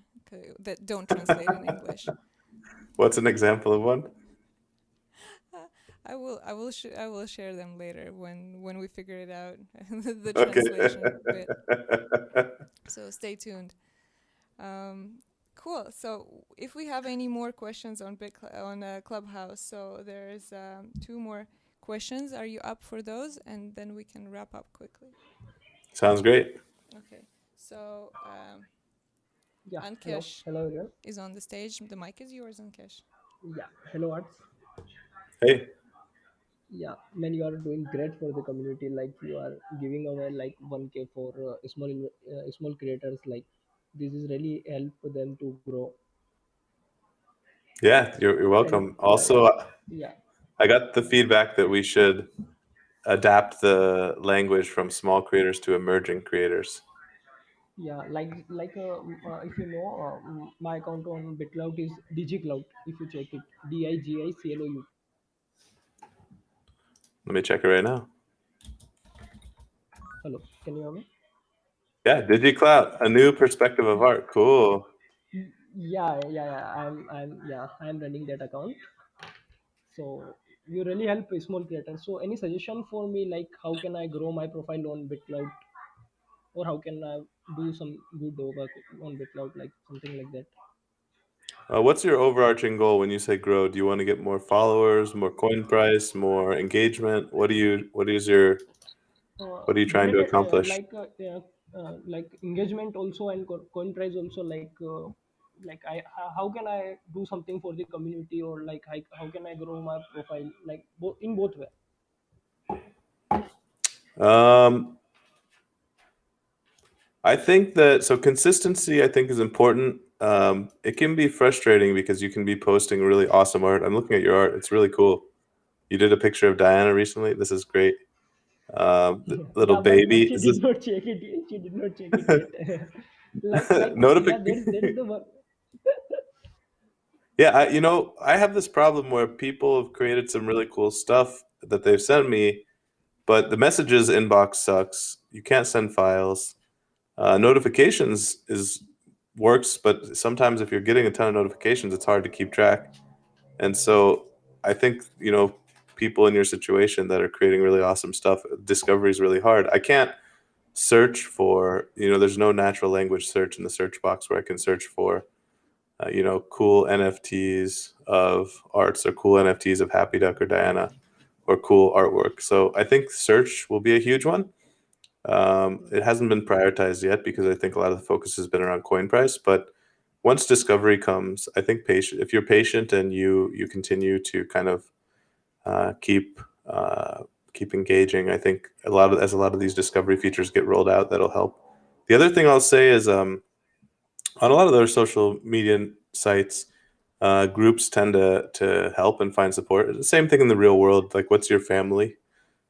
that don't translate in English. What's an example of one? I will share them later when we figure it out, the translation bit. So stay tuned. Cool. So if we have any more questions on Clubhouse, so there's 2 more questions. Are you up for those? And then we can wrap up quickly. Sounds great. Okay. So yeah. Ankesh hello everyone. Is on the stage. The mic is yours, Ankesh. Yeah. Hello, Arts. Hey. Yeah, man, you are doing great for the community. Like you are giving away like 1K for small creators. Like this is really help them to grow. Yeah, you're welcome. And Also, yeah, I got the feedback that we should adapt the language from small creators to emerging creators. yeah, if you know, my account on BitClout is DGClout. If you check it, DIGICLOU. Let me check it right now. Hello, can you hear me? Yeah, DigiClout, a new perspective of art. Cool. Yeah. I'm running that account. So you really help small creators. So any suggestion for me, like how can I grow my profile on BitClout, or how can I do some good work on BitClout, like something like that? What's your overarching goal when you say grow? Do you want to get more followers, more coin price, more engagement? What are you trying to Related accomplish? like engagement also, and coin price also, how can I do something for the community, or like how can I grow my profile, like in both way? I think that consistency, I think, is important. It can be frustrating because you can be posting really awesome art. I'm looking at your art; it's really cool. You did a picture of Diana recently. This is great. Little Yeah, but baby. she Is did this not check it yet. She did not check it yet. Like yeah, there is notification? the work. Yeah, I have this problem where people have created some really cool stuff that they've sent me, but the messages inbox sucks. You can't send files. Notifications is works, but sometimes if you're getting a ton of notifications, it's hard to keep track. And so I think, people in your situation that are creating really awesome stuff, discovery is really hard. I can't search for, there's no natural language search in the search box where I can search for, cool NFTs of arts or cool NFTs of Happy Duck or Diana or cool artwork. So I think search will be a huge one. It hasn't been prioritized yet because I think a lot of the focus has been around coin price. But once discovery comes, I think if you're patient and you continue to kind of keep keep engaging, I think as a lot of these discovery features get rolled out, that'll help. The other thing I'll say is on a lot of those social media sites, groups tend to help and find support. The same thing in the real world. Like, what's your family?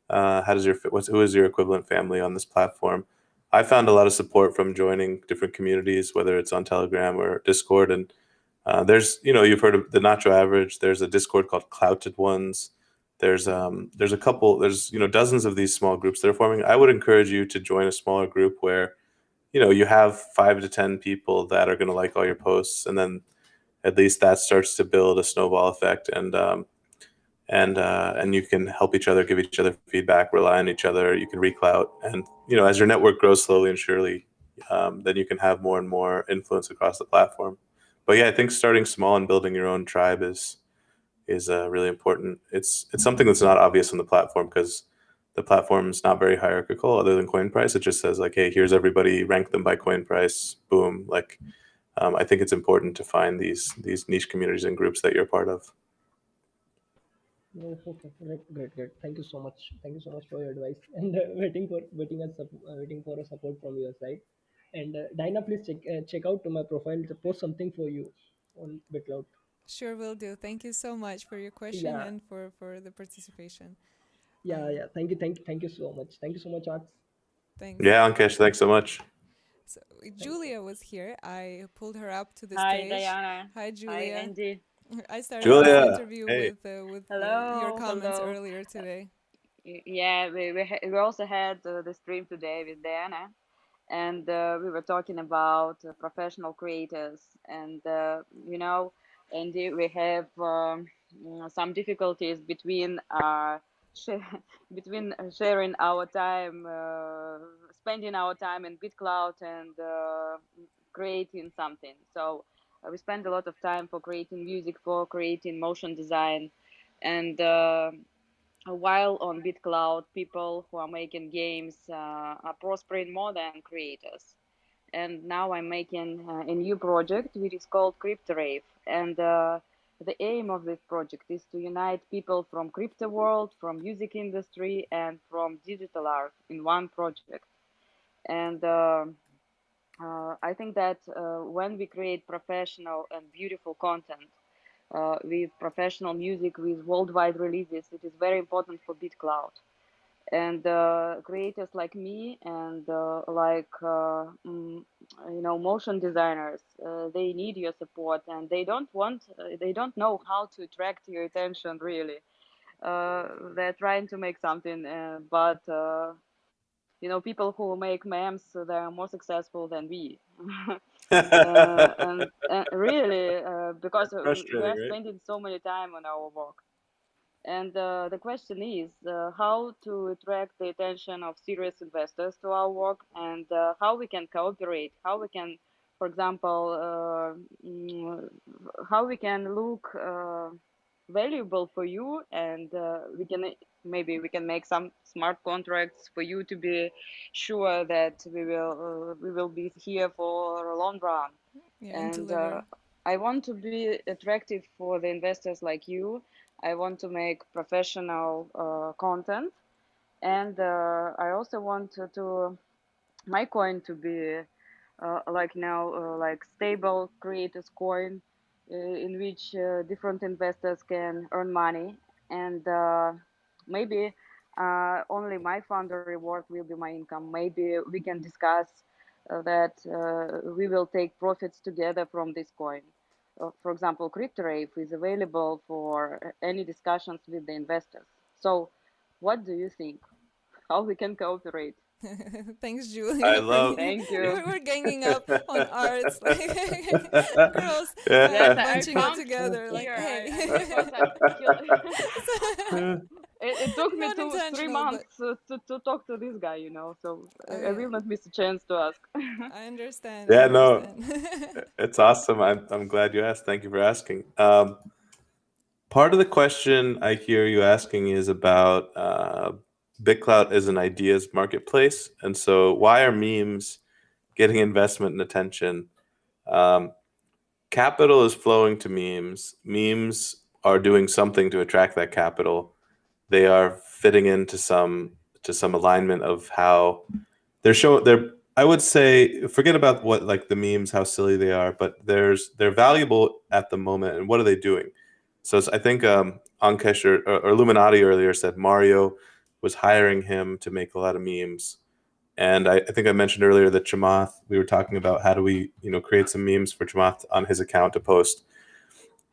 Who is your equivalent family on this platform? I found a lot of support from joining different communities, whether it's on Telegram or Discord. And there's, you've heard of the Nacho Average. There's a Discord called Clouted Ones. There's a couple. There's dozens of these small groups that are forming. I would encourage you to join a smaller group where you have 5 to 10 people that are going to like all your posts, and then at least that starts to build a snowball effect, and you can help each other, give each other feedback, rely on each other. You can reclout, and as your network grows slowly and surely, then you can have more and more influence across the platform. But yeah, I think starting small and building your own tribe is really important. It's something that's not obvious on the platform because the platform is not very hierarchical other than coin price. It just says like, hey, here's everybody, rank them by coin price, boom. Like, I think it's important to find these niche communities and groups that you're part of. Oh, okay, great. Thank you so much. Thank you so much for your advice and waiting for a support from your side. And Dinah, please check out to my profile to post something for you on BitClout. Sure, will do. Thank you so much for your question Yeah, and for the participation. yeah. Thank you so much. Thank you so much, Arts. Thanks. Yeah, Ankesh, thanks so much. So Thank you. Julia was here. I pulled her up to the Hi, stage. Diana. Hi, Hi, Julia. Andy. I started this Julia, interview hey. with your Hello, comments hello. earlier today. Yeah, we also had the stream today with Diana, and we were talking about professional creators, and Andy, we have some difficulties between sh between sharing our time, spending our time in BitClout and creating something. So we spend a lot of time for creating music, for creating motion design, and while on BitClout, people who are making games are prospering more than creators. And now I'm making a new project which is called CryptoRave, and the aim of this project is to unite people from crypto world, from music industry, and from digital art in one project. And I think that when we create professional and beautiful content with professional music, with worldwide releases, it is very important for BitClout. And creators like me and motion designers, they need your support, and they don't know how to attract your attention really. They're trying to make something, but people who make memes, they're more successful than we. And really, because we Frustrating, are right? spending so many time on our work. And the question is how to attract the attention of serious investors to our work, and how we can cooperate, how we can, for example, how we can look valuable for you, and maybe we can make some smart contracts for you to be sure that we will be here for a long run. Yeah, and And deliver. I want to be attractive for the investors like you. I want to make professional content, and I also want to my coin to be like now like stable creators coin, in which different investors can earn money, and maybe only my founder reward will be my income. Maybe we can discuss that we will take profits together from this coin. For example, CryptoRave is available for any discussions with the investors. So what do you think? How we can cooperate? Thanks, I Julia, for love. Thank you. we're ganging up on arts, like girls Yes, Yeah. I bunching up found together, like here. hey. Because it took me Not 3 intentional, but months to talk to this guy, so oh I yeah, will not miss a chance to ask. I understand. I Yeah, no, understand. it's awesome. I'm glad you asked. Thank you for asking. Part of the question I hear you asking is about BitClout as an ideas marketplace, and so why are memes getting investment and attention? Um, Capital is flowing to memes. Memes are doing something to attract that capital. They are fitting into some alignment of how they're I would say forget about what like the memes, how silly they are, but they're valuable at the moment. And what are they doing? So I think Ankesh or Illuminati earlier said Mario was hiring him to make a lot of memes. And I think I mentioned earlier that Chamath, we were talking about how do we, create some memes for Chamath on his account to post.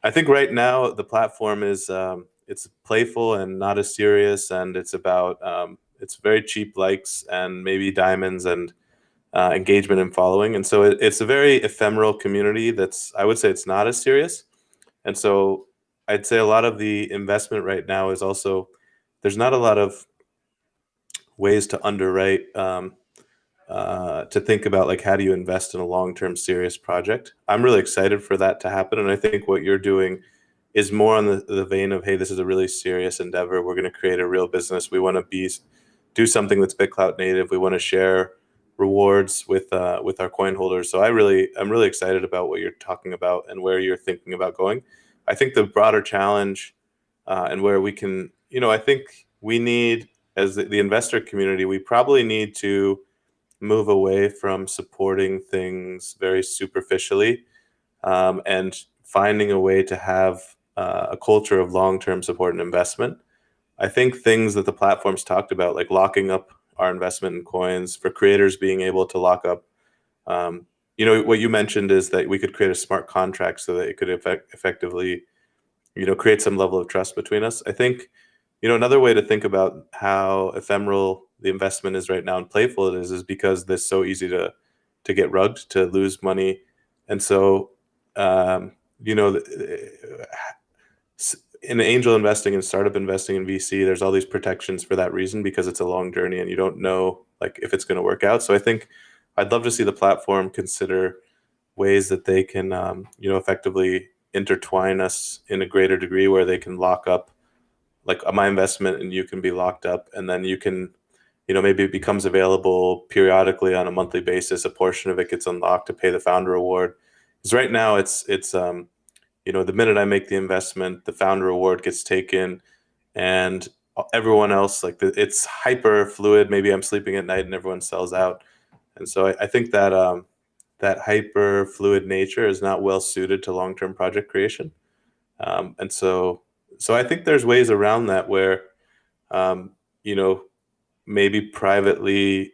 I think right now the platform is it's playful and not as serious, and it's about it's very cheap likes and maybe diamonds and engagement and following, and so it's a very ephemeral community. That's I would say it's not as serious, and so I'd say a lot of the investment right now is also there's not a lot of ways to underwrite to think about like how do you invest in a long-term serious project. I'm really excited for that to happen, and I think what you're doing is more on the vein of, hey, this is a really serious endeavor. We're going to create a real business. We want to do something that's BitClout native. We want to share rewards with our coin holders. So I'm really excited about what you're talking about and where you're thinking about going. I think the broader challenge and where we can, I think we need as the investor community, we probably need to move away from supporting things very superficially and finding a way to have a culture of long-term support and investment. I think things that the platforms talked about, like locking up our investment in coins, for creators being able to lock up, what you mentioned is that we could create a smart contract so that it could effectively, create some level of trust between us. I think, another way to think about how ephemeral the investment is right now and playful it is because it's so easy to get rugged, to lose money, and so um, you know, in angel investing and startup investing in VC, there's all these protections for that reason because it's a long journey and you don't know like if it's going to work out. So I think I'd love to see the platform consider ways that they can, effectively intertwine us in a greater degree where they can lock up like my investment and you can be locked up, and then you can, maybe it becomes available periodically on a monthly basis. A portion of it gets unlocked to pay the founder reward. Because right now it's the minute I make the investment, the founder reward gets taken, and everyone else it's hyper fluid. Maybe I'm sleeping at night and everyone sells out, and so I think that that hyper fluid nature is not well suited to long term project creation, and so I think there's ways around that where um, you know maybe privately.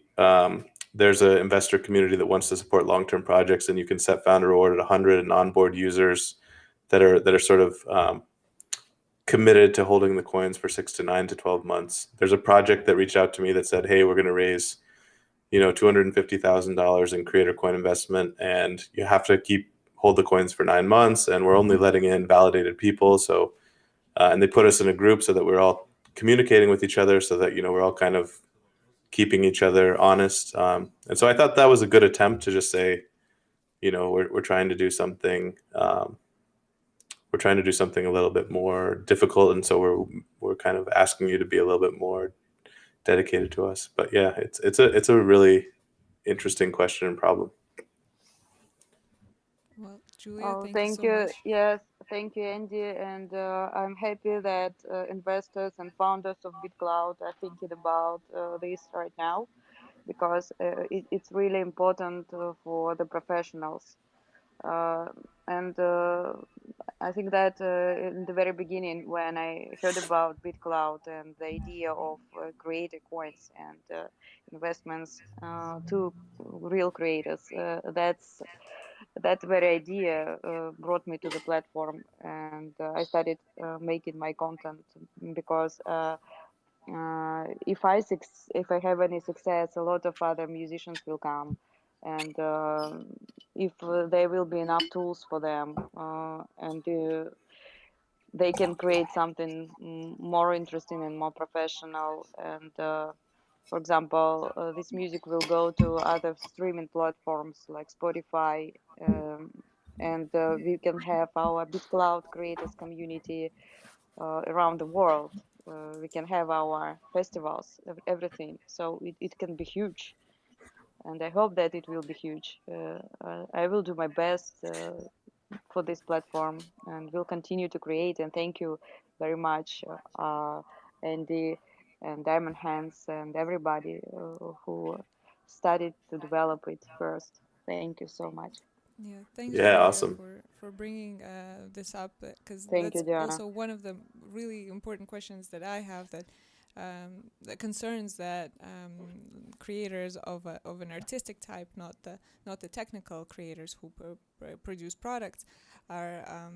There's an investor community that wants to support long-term projects, and you can set founder reward at 100 and onboard users that are sort of committed to holding the coins for 6 to 9 to 12 months. There's a project that reached out to me that said, "Hey, we're going to raise, $250,000 in creator coin investment, and you have to hold the coins for 9 months, and we're only letting in validated people." So, and they put us in a group so that we're all communicating with each other, so that we're all kind of keeping each other honest. And so I thought that was a good attempt to just say, we're trying to do something. We're trying to do something a little bit more difficult, and so we're kind of asking you to be a little bit more dedicated to us. But yeah, it's a really interesting question and problem. Well, Julia, Oh, thank you thank so you. much. Yes, thank you, Andy. And I'm happy that investors and founders of BitCloud are thinking about this right now, because it's really important for the professionals. And I think that in the very beginning, when I heard about BitClout and the idea of creator coins and investments to real creators, that very idea brought me to the platform, and I started making my content because if I have any success, a lot of other musicians will come, and if there will be enough tools for them, and they can create something more interesting and more professional. And for example, this music will go to other streaming platforms like Spotify, and we can have our BitClout creators community around the world. We can have our festivals, everything. So it can be huge, and I hope that it will be huge. I will do my best for this platform and will continue to create. And thank you very much, Andy and Diamond Hands and everybody who started to develop it first. Thank you so much. Yeah, thanks, Yeah, Julia, awesome. for bringing this up, because Thank you, that's Diana. also one of the really important questions that I have, that concerns that creators of an artistic type, not the technical creators who produce products, are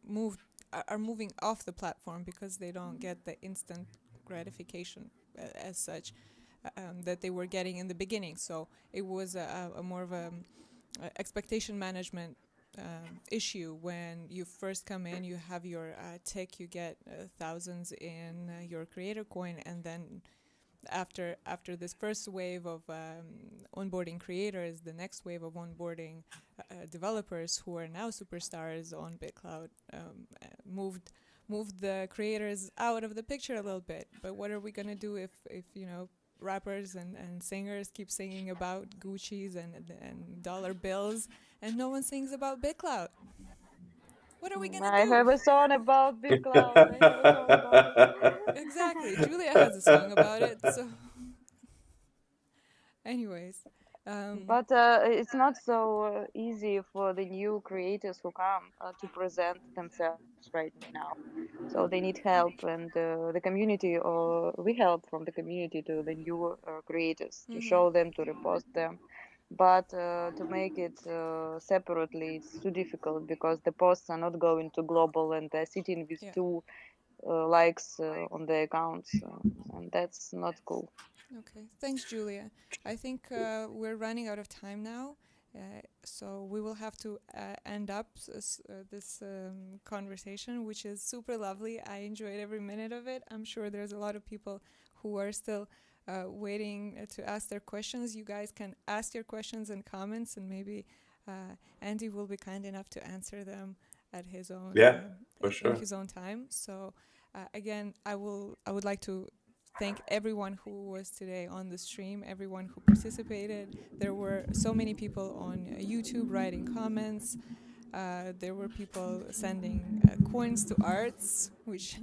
moved are moving off the platform because they don't get the instant gratification as such that they were getting in the beginning. So it was a more of a expectation management issue. When you first come in, you have your tick, you get thousands in your creator coin, and then after this first wave of onboarding creators, the next wave of onboarding developers who are now superstars on BitClout moved the creators out of the picture a little bit. But what are we gonna do if rappers and singers keep singing about Gucci's and dollar bills, and no one sings about BitClout? What are we gonna I do? have a song about BitClout. I have a song about it. Exactly. Julia has a song about it. So, anyways, But it's not so easy for the new creators who come to present themselves right now. So they need help, and the community, or we help from the community to the new creators to show them, to repost them. But to make it separately, it's too difficult because the posts are not going to global, and they're sitting with yeah. two likes on the accounts, and that's not cool. Okay. Thanks, Julia. I think we're running out of time now. So we will have to end up this conversation, which is super lovely. I enjoyed every minute of it. I'm sure there's a lot of people who are still waiting to ask their questions. You guys can ask your questions and comments, and maybe Andy will be kind enough to answer them at his own Yeah, for in sure. his own time. So again, I would like to thank everyone who was today on the stream, everyone who participated. There were so many people on YouTube writing comments. There were people sending coins to Arts, which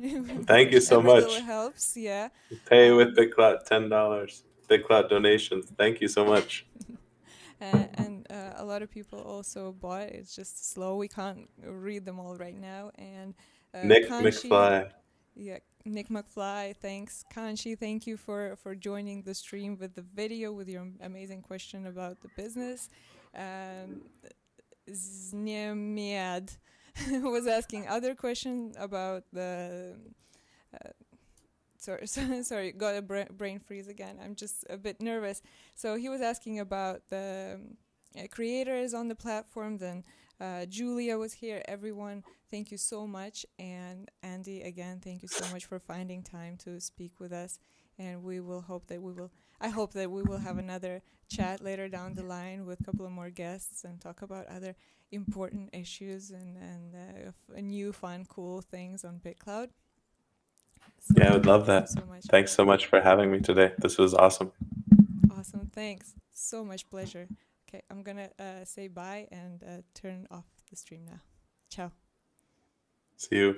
Thank you which so every little much. helps. Yeah. Pay with Um, BitClout $10. BitClout donations. Thank you so much. and a lot of people also bought. It's just slow. We can't read them all right now. And Nick Kanchi, McFly. yeah, Nick McFly, thanks. Kanchi, thank you for joining the stream with the video, with your amazing question about the business. Znemiad was asking other question about the... sorry, got a brain freeze again. I'm just a bit nervous. So he was asking about the creators on the platform. Then Julia was here. Everyone, thank you so much. And Andy, again, thank you so much for finding time to speak with us. And we will hope that we will. I hope that we will have another chat later down the line with a couple of more guests and talk about other important issues and new, fun, cool things on BitClout. So Yeah, I would love thank you that. so much. Thanks so much for having me today. This was awesome. Awesome. Thanks. So much pleasure. Okay, I'm going to say bye and turn off the stream now. Ciao. See you.